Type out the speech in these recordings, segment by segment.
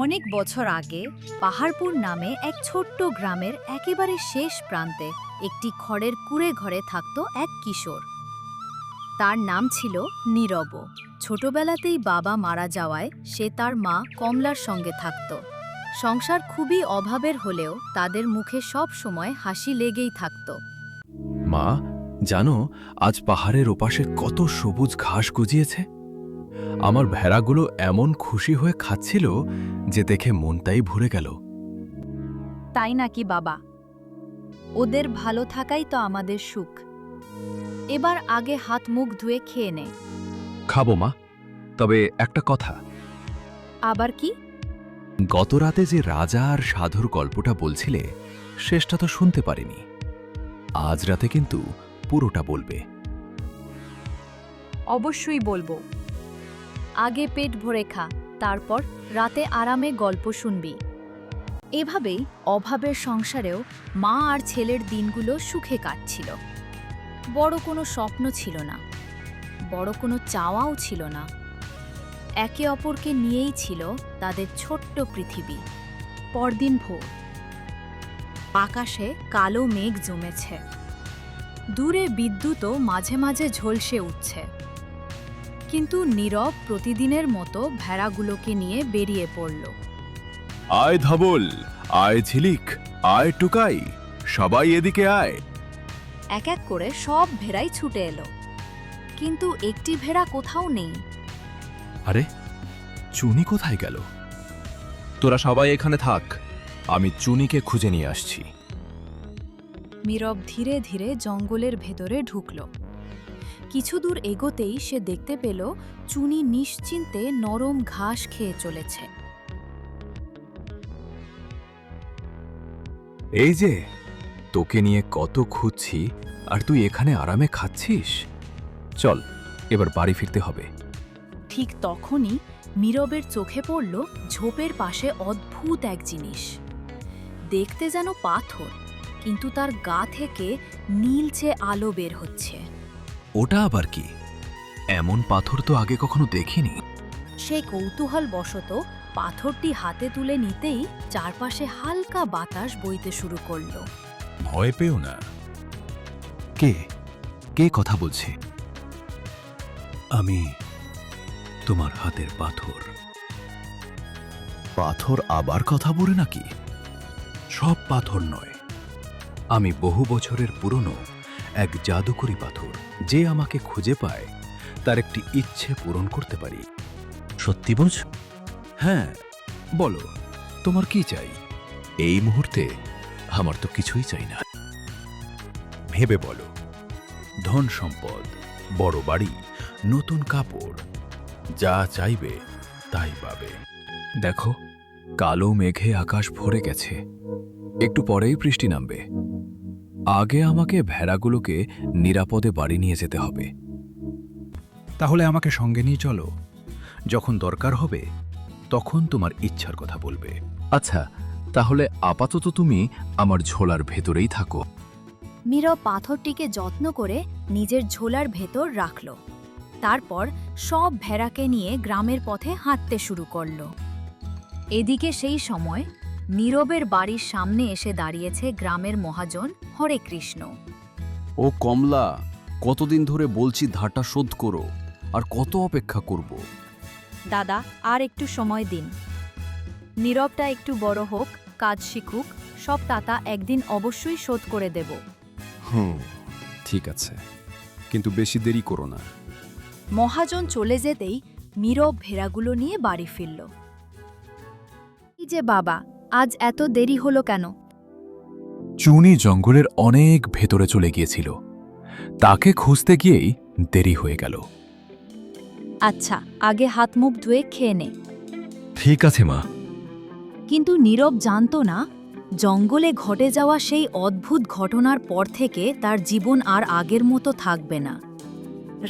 অনেক বছর আগে পাহাড়পুর নামে এক ছোট্ট গ্রামের একেবারে শেষ প্রান্তে একটি খড়ের কুঁড়ে ঘরে থাকত এক কিশোর। তার নাম ছিল নীরব। ছোটবেলাতেই বাবা মারা যাওয়ায় সে তার মা কমলার সঙ্গে থাকত। সংসার খুবই অভাবের হলেও তাদের মুখে সব সময় হাসি লেগেই থাকত। মা, জানো আজ পাহাড়ের ওপাশে কত সবুজ ঘাস গজিয়েছে? আমার ভেড়াগুলো এমন খুশি হয়ে খাচ্ছিল যে দেখে মনটাই ভরে গেল। তাই নাকি বাবা? ওদের ভালো থাকাই তো আমাদের সুখ। এবার আগে হাত মুখ ধুয়ে খেয়ে নে। খাবো মা, তবে একটা কথা। আবার কি? গত রাতে যে রাজা আর সাধুর গল্পটা বলছিলে শেষটা তো শুনতে পারিনি। আজ রাতে কিন্তু পুরোটা বলবে। অবশ্যই বলবো। আগে পেট ভরে খা, তারপর রাতে আরামে গল্প শুনবি। এভাবেই অভাবের সংসারেও মা আর ছেলের দিনগুলো সুখে কাটছিল। বড় কোনো স্বপ্ন ছিল না, বড় কোনো চাওয়াও ছিল না। একে অপরকে নিয়েই ছিল তাদের ছোট্ট পৃথিবী। পরদিন ভোর, আকাশে কালো মেঘ জমেছে। দূরে বিদ্যুৎও মাঝে মাঝে ঝলসে উঠছে। কিন্তু নীরব প্রতিদিনের মতো ভেড়াগুলোকে নিয়ে বেরিয়ে পড়ল। আয় ধাবল, আয় ঝিলিক, আয় টুকাই, সবাই এদিকে আয়। এক এক করে সব ভেড়াই ছুটে এলো, কিন্তু একটি ভেড়া কোথাও নেই। আরে, চুনি কোথায় গেল? তোরা সবাই এখানে থাক, আমি চুনিকে খুঁজে নিয়ে আসছি। নীরব ধীরে ধীরে জঙ্গলের ভেতরে ঢুকল। কিছু দূর এগোতেই সে দেখতে পেল চুনি নিশ্চিন্তে নরম ঘাস খেয়ে চলেছে। এই যে, তোকে নিয়ে কত খুঁজছি আর তুই এখানে আরামে খাচ্ছিস। চল, এবার বাড়ি ফিরতে হবে। ঠিক তখনই নীরবের চোখে পড়ল ঝোপের পাশে অদ্ভুত এক জিনিস। দেখতে যেন পাথর, কিন্তু তার গা থেকে নীলচে আলো বের হচ্ছে। ওটা আবার কি? এমন পাথর তো আগে কখনো দেখিনি। সে কৌতূহলবশত পাথরটি হাতে তুলে নিতেই চারপাশে হালকা বাতাস বইতে শুরু করল। ভয় পেও না। কে কে কথা বলছে? আমি, তোমার হাতের পাথর। পাথর আবার কথা বলে নাকি? সব পাথর নয়, আমি বহু বছরের পুরনো এক জাদুকরি পাথর। যে আমাকে খুঁজে পায় তার একটি ইচ্ছে পূরণ করতে পারি। সত্যি বলছ? হ্যাঁ, বলো তোমার কি চাই? এই মুহূর্তে আমার তো কিছুই চাই না। ভেবে বলো। ধন সম্পদ, বড় বাড়ি, নতুন কাপড়, যা চাইবে তাই পাবে। দেখো, কালো মেঘে আকাশ ভরে গেছে, একটু পরেই বৃষ্টি নামবে। আগে আমাকে ভেড়াগুলোকে নিরাপদে বাড়ি নিয়ে যেতে হবে। তাহলে আমাকে সঙ্গে নিয়ে চলো। যখন দরকার হবে তখন তোমার ইচ্ছার কথা বলবে। আচ্ছা, তাহলে আপাতত তুমি আমার ঝোলার ভেতরেই থাকো। নীরব পাথরটিকে যত্ন করে নিজের ঝোলার ভেতর রাখল। তারপর সব ভেড়াকে নিয়ে গ্রামের পথে হাঁটতে শুরু করল। এদিকে সেই সময় নীরবের বাড়ির সামনে এসে দাঁড়িয়েছে গ্রামের মহাজন হরে কৃষ্ণ। ও কমলা, কতদিন ধরে বলছি ধারটা শোধ করো, আর কত অপেক্ষা করব? দাদা, আর একটু সময় দিন। নীরবটা একটু বড় হোক, কাজ শিখুক, সব টাকা একদিন অবশ্যই শোধ করে দেব। ঠিক আছে, কিন্তু বেশি দেরি করো না। মহাজন চলে যেতেই নীরব ভেড়াগুলো নিয়ে বাড়ি ফিরল। এই যে বাবা, আজ এত দেরি হলো কেন? চুনি জঙ্গলের অনেক ভেতরে চলে গিয়েছিল, তাকে খুঁজতে গিয়েই দেরি হয়ে গেল। আচ্ছা, আগে হাত মুখ ধুয়ে খেয়ে নে। ঠিক আছে মা। কিন্তু নীরব জানত না, জঙ্গলে ঘটে যাওয়া সেই অদ্ভুত ঘটনার পর থেকে তার জীবন আর আগের মতো থাকবে না।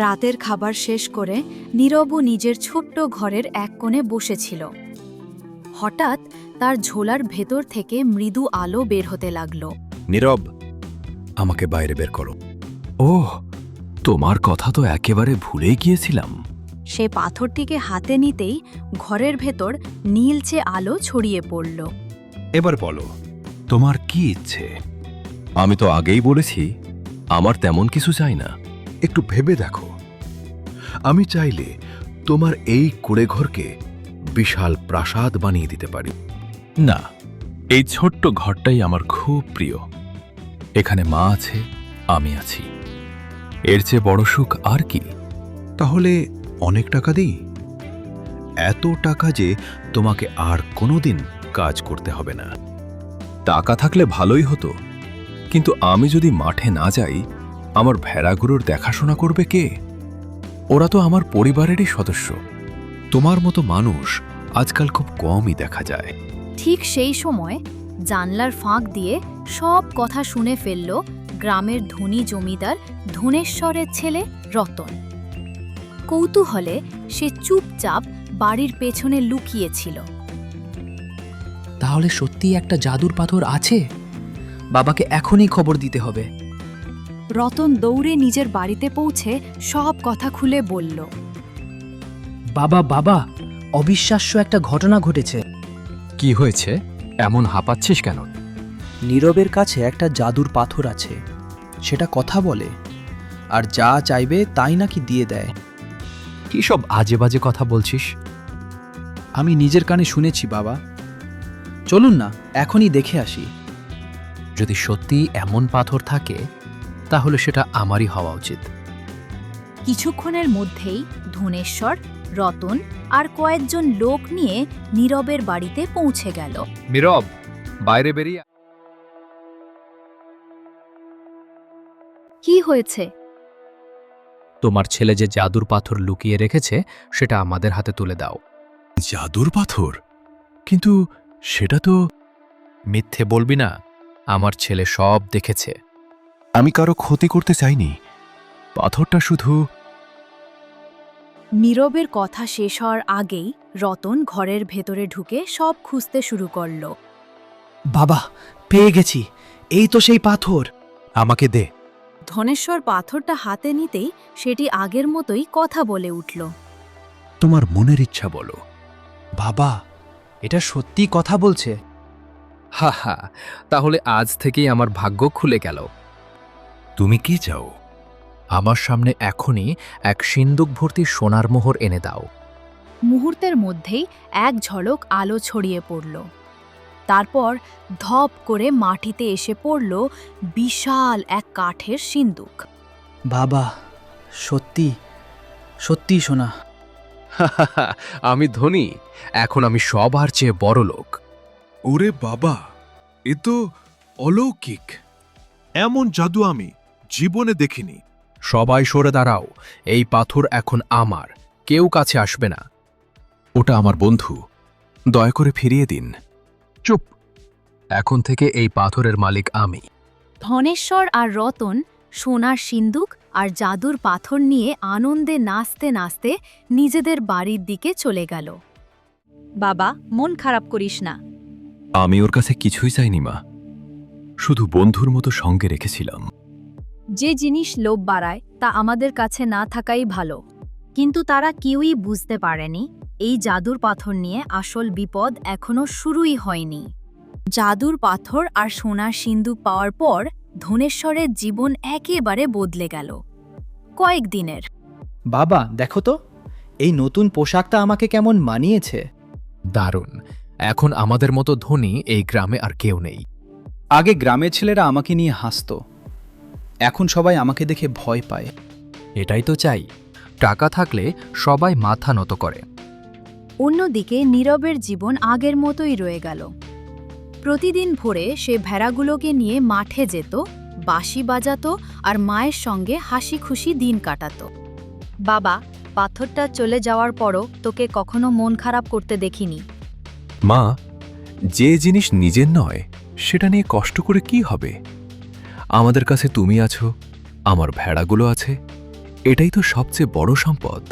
রাতের খাবার শেষ করে নীরবও নিজের ছোট্ট ঘরের এক কোণে বসেছিল। হঠাৎ তার ঝোলার ভেতর থেকে মৃদু আলো বের হতে লাগল। নীরব, আমাকে বাইরে বের করো। ওহ, তোমার কথা তো একেবারে ভুলেই গিয়েছিলাম। সে পাথরটিকে হাতে নিতেই ঘরের ভেতর নীলচে আলো ছড়িয়ে পড়ল। এবার বলো, তোমার কি ইচ্ছে? আমি তো আগেই বলেছি আমার তেমন কিছু চাই না। একটু ভেবে দেখো, আমি চাইলে তোমার এই কুঁড়েঘরকে বিশাল প্রাসাদ বানিয়ে দিতে পারি। না, এই ছোট্ট ঘরটাই আমার খুব প্রিয়। এখানে মা আছে, আমি আছি। এর চেয়ে বড় সুখ আর কি? তাহলে অনেক টাকা দিই, এত টাকা যে তোমাকে আর কোনোদিন কাজ করতে হবে না। টাকা থাকলে ভালোই হতো, কিন্তু আমি যদি মাঠে না যাই, আমার ভেড়াগুলোর দেখাশোনা করবে কে? ওরা তো আমার পরিবারেরই সদস্য। তোমার মতো মানুষ আজকাল খুব কমই দেখা যায়। ঠিক সেই সময় জানলার ফাঁক দিয়ে সব কথা শুনে ফেলল গ্রামের ধনী জমিদার ধনেশ্বরের ছেলে রতন। কৌতূহলে সে চুপচাপ বাড়ির পেছনে লুকিয়েছিল। তাহলে সত্যিই একটা জাদুর পাথর আছে? বাবাকে এখনই খবর দিতে হবে। রতন দৌড়ে নিজের বাড়িতে পৌঁছে সব কথা খুলে বলল। বাবা বাবা, অবিশ্বাস্য একটা ঘটনা ঘটেছে। কি হয়েছে? এমন হাঁপাচ্ছিস কেন? নীরবের কাছে একটা জাদুর পাথর আছে, সেটা কথা বলে আর যা চাইবে তাই নাকি দিয়ে দেয়। কি সব আজে বাজে কথা বলছিস? আমি নিজের কানে শুনেছি বাবা। চলুন না এখনই দেখে আসি। যদি সত্যি এমন পাথর থাকে, তাহলে সেটা আমারই হওয়া উচিত। কিছুক্ষণের মধ্যেই ধনেশ্বর, রতন আর কয়েকজন লোক নিয়ে নীরবের বাড়িতে পৌঁছে গেল। নীরব, বাইরে বেরিয়ে। কি হয়েছে? তোমার ছেলে যে জাদুর পাথর লুকিয়ে রেখেছে, সেটা আমাদের হাতে তুলে দাও। জাদুর পাথর? কিন্তু সেটা তো... মিথ্যে বলবি না, আমার ছেলে সব দেখেছে। আমি কারো ক্ষতি করতে চাইনি। পাথরটা শুধু... নীরবের কথা শেষ হওয়ার আগেই রতন ঘরের ভেতরে ঢুকে সব খুঁজতে শুরু করল। বাবা, পেয়ে গেছি, এই তো সেই পাথর। আমাকে দে। ধনেশ্বর পাথরটা হাতে নিতেই সেটি আগের মতোই কথা বলে উঠল। তোমার মনের ইচ্ছা বলো। বাবা, এটা সত্যি কথা বলছে। হা হা, তাহলে আজ থেকেই আমার ভাগ্য খুলে গেল। তুমি কি চাও? আমার সামনে এখনই এক সিন্দুক ভর্তি সোনার মোহর এনে দাও। মুহূর্তের মধ্যেই এক ঝলক আলো ছড়িয়ে পড়ল। তারপর ধপ করে মাটিতে এসে পড়ল বিশাল এক কাঠের সিন্দুক। বাবা, সত্যি সত্যি সোনা। আমি ধনী, এখন আমি সবার চেয়ে বড় লোক। ওরে বাবা, এ তো অলৌকিক! এমন জাদু আমি জীবনে দেখিনি। সবাই সরে দাঁড়াও, এই পাথর এখন আমার, কেউ কাছে আসবে না। ওটা আমার বন্ধু, দয়া করে ফিরিয়ে দিন। চুপ, এখন থেকে এই পাথরের মালিক আমি। ধনেশ্বর আর রতন সোনার সিন্দুক আর জাদুর পাথর নিয়ে আনন্দে নাচতে নাচতে নিজেদের বাড়ির দিকে চলে গেল। বাবা, মন খারাপ করিস না। আমি ওর কাছে কিছুই চাইনি মা, শুধু বন্ধুর মতো সঙ্গে রেখেছিলাম। যে জিনিস লোভ বাড়ায় তা আমাদের কাছে না থাকাই ভালো। কিন্তু তারা কেউই বুঝতে পারেনি এই জাদুর পাথর নিয়ে আসল বিপদ এখনো শুরুই হয়নি। জাদুর পাথর আর সোনার সিন্দুক পাওয়ার পর ধনেশ্বরের জীবন একেবারে বদলে গেল। কয়েকদিনের। বাবা দেখো তো, এই নতুন পোশাকটা আমাকে কেমন মানিয়েছে। দারুণ, এখন আমাদের মতো ধনী এই গ্রামে আর কেউ নেই। আগে গ্রামের ছেলেরা আমাকে নিয়ে হাসত, এখন সবাই আমাকে দেখে ভয় পায়। এটাই তো চাই, টাকা থাকলে সবাই মাথা নত করে। অন্যদিকে নীরবের জীবন আগের মতোই রয়ে গেল। প্রতিদিন ভোরে সে ভেড়াগুলোকে নিয়ে মাঠে যেত, বাঁশি বাজাতো আর মায়ের সঙ্গে হাসি খুশি দিন কাটাতো। বাবা, পাথরটা চলে যাওয়ার পরও তোকে কখনো মন খারাপ করতে দেখিনি। মা, যে জিনিস নিজের নয় সেটা নিয়ে কষ্ট করে কি হবে? আমাদের কাছে তুমি আছো, আমার ভেড়াগুলো আছে, এটাই তো সবচেয়ে বড় সম্পদ।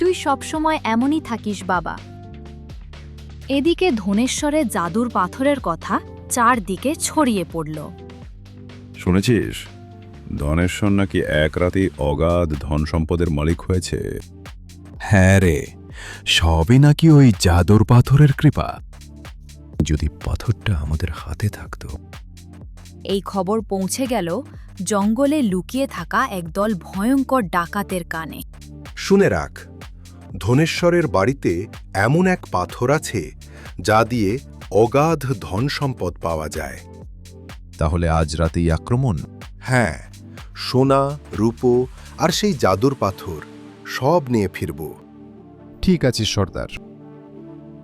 তুই সবসময় এমনই থাকিস বাবা। এদিকে ধনেশ্বরের জাদুর পাথরের কথা চারদিকে ছড়িয়ে পড়ল। শুনেছিস, ধনেশ্বর নাকি এক রাতেই অগাধ ধন সম্পদের মালিক হয়েছে। হ্যাঁ রে, সবই নাকি ওই জাদুর পাথরের কৃপা। যদি পাথরটা আমাদের হাতে থাকতো। এই খবর পৌঁছে গেল জঙ্গলে লুকিয়ে থাকা একদল ভয়ঙ্কর ডাকাতের কানে। শুনে রাখ, ধনেশ্বরের বাড়িতে এমন এক পাথর আছে যা দিয়ে অগাধ ধন সম্পদ পাওয়া যায়। তাহলে আজ রাতেই আক্রমণ? হ্যাঁ, সোনা, রূপো আর সেই জাদুর পাথর সব নিয়ে ফিরব। ঠিক আছে সর্দার।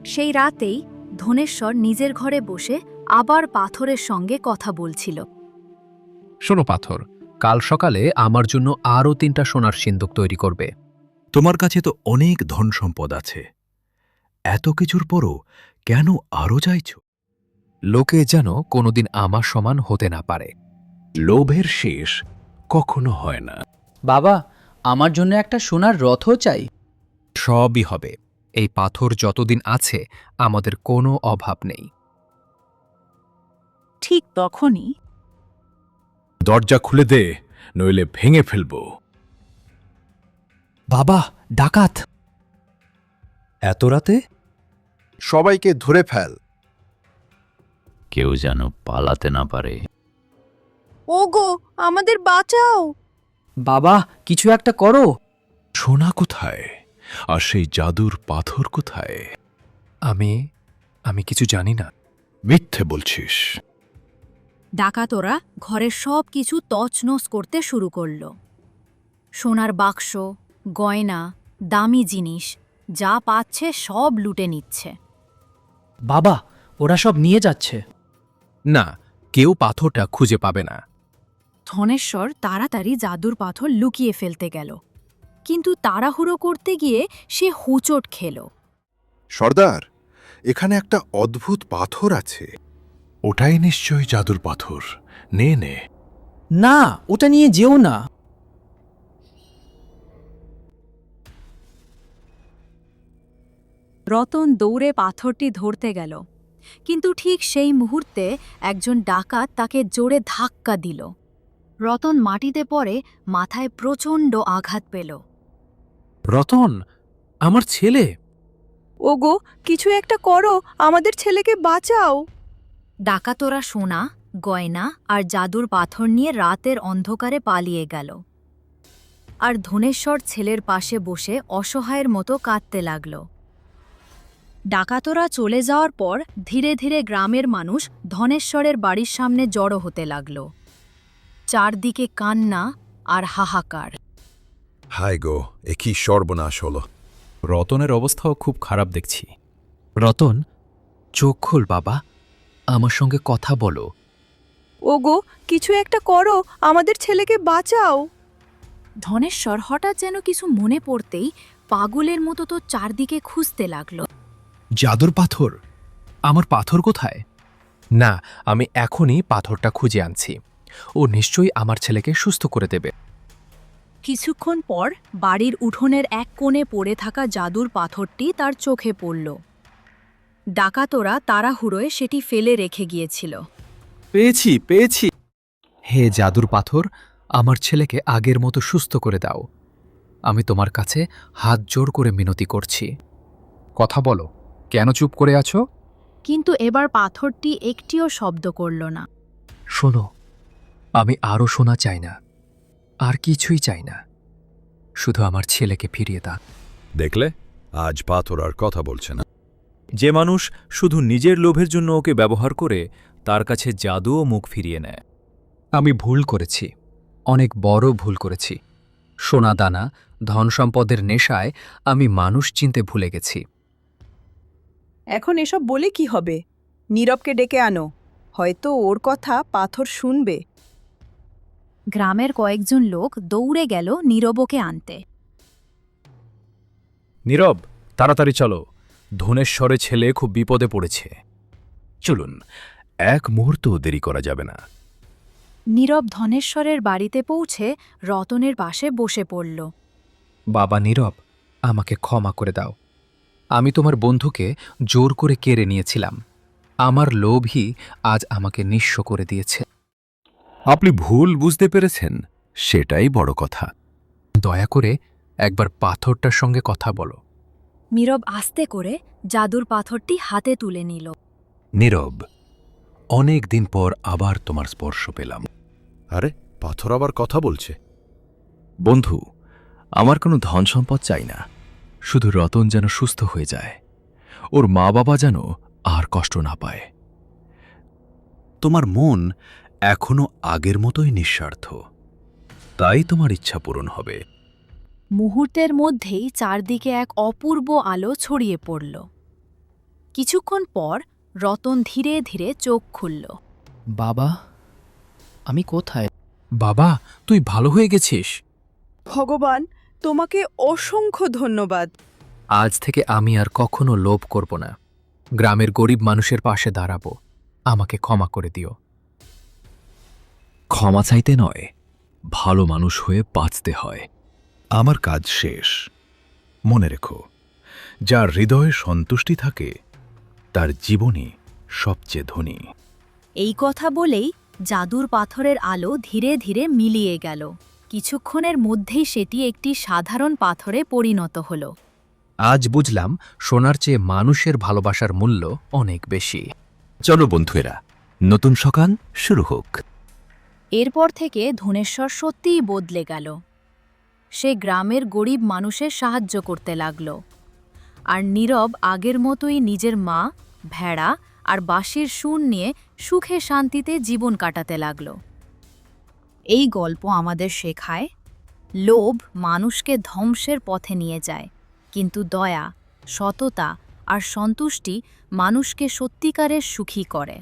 সেই রাতেই ধনেশ্বর নিজের ঘরে বসে আবার পাথরের সঙ্গে কথা বলছিল। শোনো পাথর, কাল সকালে আমার জন্য আরও 3টা সোনার সিন্দুক তৈরি করবে। তোমার কাছে তো অনেক ধন সম্পদ আছে, এত কিছুর পরও কেন আরও চাইছ? লোকে যেন কোনোদিন আমার সমান হতে না পারে। লোভের শেষ কখনো হয় না। বাবা, আমার জন্য একটা সোনার রথও চাই। সবই হবে। এই পাথর যতদিন আছে আমাদের কোনো অভাব নেই। ঠিক তখনই দরজা খুলে দে, নইলে ভেঙে ফেলব। বাবা, ডাকাত! এত রাতে? সবাইকে ধরে ফেল। কেউ যেন পালাতে না পারে। ওগো, আমাদের বাঁচাও! বাবা, কিছু একটা করো। সোনা কোথায়? আর সেই জাদুর পাথর কোথায়? আমি কিছু জানি না। মিথ্যে বলছিস। ডাকাতরা ঘরের সব কিছু তছনছ করতে শুরু করল। সোনার বাক্স, গয়না, দামি জিনিস যা পাচ্ছে সব লুটে নিচ্ছে। বাবা, ওরা সব নিয়ে যাচ্ছে। না, কেউ পাথরটা খুঁজে পাবে না। ধনেশ্বর তাড়াতাড়ি জাদুর পাথর লুকিয়ে ফেলতে গেল, কিন্তু তাড়াহুড়ো করতে গিয়ে সে হোঁচট খেল। সর্দার, এখানে একটা অদ্ভুত পাথর আছে। ওটাই নিশ্চয়ই জাদুর পাথর। নে নে। না, ওটা নিয়ে যেও না। রতন দৌড়ে পাথরটি ধরতে গেল, কিন্তু ঠিক সেই মুহূর্তে একজন ডাকাত তাকে জোরে ধাক্কা দিল। রতন মাটিতে পড়ে মাথায় প্রচণ্ড আঘাত পেল। রতন, আমার ছেলে! ওগো, কিছু একটা করো, আমাদের ছেলেকে বাঁচাও। ডাকাতরা সোনা, গয়না আর জাদুর পাথর নিয়ে রাতের অন্ধকারে পালিয়ে গেল। আর ধনেশ্বর ছেলের পাশে বসে অসহায়ের মতো কাঁদতে লাগল। ডাকাতরা চলে যাওয়ার পর ধীরে ধীরে গ্রামের মানুষ ধনেশ্বরের বাড়ির সামনে জড়ো হতে লাগল। চারদিকে কান্না আর হাহাকার। হায় গো, এ কি সর্বনাশ হলো! রতনের অবস্থাও খুব খারাপ দেখছি। রতন, চোখ খোল বাবা, আমার সঙ্গে কথা বলো। ওগো, কিছু একটা করো, আমাদের ছেলেকে বাঁচাও। ধনেশ্বর হঠাৎ যেন কিছু মনে পড়তেই পাগলের মতো তো চারদিকে খুঁজতে লাগল। জাদুর পাথর? আমার পাথর কোথায়? না, আমি এখনই পাথরটা খুঁজে আনছি। ও নিশ্চয়ই আমার ছেলেকে সুস্থ করে দেবে। কিছুক্ষণ পর বাড়ির উঠোনের এক কোণে পড়ে থাকা জাদুর পাথরটি তার চোখে পড়ল। ডাকাতরা তাড়াহুড়োয় সেটি ফেলে রেখে গিয়েছিল। পেয়েছি! হে জাদুর পাথর, আমার ছেলেকে আগের মতো সুস্থ করে দাও। আমি তোমার কাছে হাত জোড় করে মিনতি করছি। কথা বলো, কেন চুপ করে আছো? কিন্তু এবার পাথরটি একটিও শব্দ করল না। শোনো, আমি আরও সোনা চাই না, আর কিছুই চাই না। শুধু আমার ছেলেকে ফিরিয়ে দাও। দেখলে, আজ পাথর আর কথা বলছে না। যে মানুষ শুধু নিজের লোভের জন্য ওকে ব্যবহার করে, তার কাছে জাদুও মুখ ফিরিয়ে নেয়। আমি ভুল করেছি, অনেক বড় ভুল করেছি। সোনা দানা, ধন সম্পদের নেশায় আমি মানুষ চিনতে ভুলে গেছি। এখন এসব বলে কি হবে? নীরবকে ডেকে আনো, হয়তো ওর কথা পাথর শুনবে। গ্রামের কয়েকজন লোক দৌড়ে গেল নীরবকে আনতে। নীরব, তাড়াতাড়ি চলো, ধনেশ্বরে ছেলে খুব বিপদে পড়েছে। চলুন, এক মুহূর্ত দেরি করা যাবে না। নীরব ধনেশ্বরের বাড়িতে পৌঁছে রতনের পাশে বসে পড়ল। বাবা নীরব, আমাকে ক্ষমা করে দাও। আমি তোমার বন্ধুকে জোর করে কেড়ে নিয়েছিলাম। আমার লোভই আজ আমাকে নিঃস্ব করে দিয়েছে। আপনি ভুল বুঝতে পেরেছেন, সেটাই বড় কথা। দয়া করে একবার পাথরটার সঙ্গে কথা বলো। নীরব আস্তে করে জাদুর পাথরটি হাতে তুলে নিল। নীরব, অনেক দিন পর আবার তোমার স্পর্শ পেলাম। আরে পাথর আবার কথা বলছে। বন্ধু, আমার কোনো ধন সম্পদ চাই না, শুধু রতন যেন সুস্থ হয়ে যায়, ওর মা বাবা যেন আর কষ্ট না পায়। তোমার মন এখনো আগের মতোই নিঃস্বার্থ, তাই তোমার ইচ্ছা পূরণ হবে। মুহূর্তের মধ্যেই চারদিকে এক অপূর্ব আলো ছড়িয়ে পড়ল। কিছুক্ষণ পর রতন ধীরে ধীরে চোখ খুলল। বাবা, আমি কোথায়? বাবা, তুই ভালো হয়ে গেছিস। ভগবান, তোমাকে অসংখ্য ধন্যবাদ। আজ থেকে আমি আর কখনো লোভ করব না। গ্রামের গরিব মানুষের পাশে দাঁড়াবো। আমাকে ক্ষমা করে দিও। ক্ষমা চাইতে নয়, ভালো মানুষ হয়ে বাঁচতে হয়। আমার কাজ শেষ। মনে রেখো, যার হৃদয়ে সন্তুষ্টি থাকে তার জীবনই সবচেয়ে ধনী। এই কথা বলেই জাদুর পাথরের আলো ধীরে ধীরে মিলিয়ে গেল। কিছুক্ষণের মধ্যেই সেটি একটি সাধারণ পাথরে পরিণত হল। আজ বুঝলাম সোনার চেয়ে মানুষের ভালোবাসার মূল্য অনেক বেশি। চলো বন্ধুরা, নতুন সকাল শুরু হোক। এরপর থেকে ধনেশ্বর সত্যিই বদলে গেল। সে গ্রামের গরিব মানুষের সাহায্য করতে লাগল। আর নীরব আগের মতোই নিজের মা, ভেড়া আর বাঁশির সুর নিয়ে সুখে শান্তিতে জীবন কাটাতে লাগল। এই গল্প আমাদের শেখায়, লোভ মানুষকে ধ্বংসের পথে নিয়ে যায়, কিন্তু দয়া, সততা আর সন্তুষ্টি মানুষকে সত্যিকারের সুখী করে।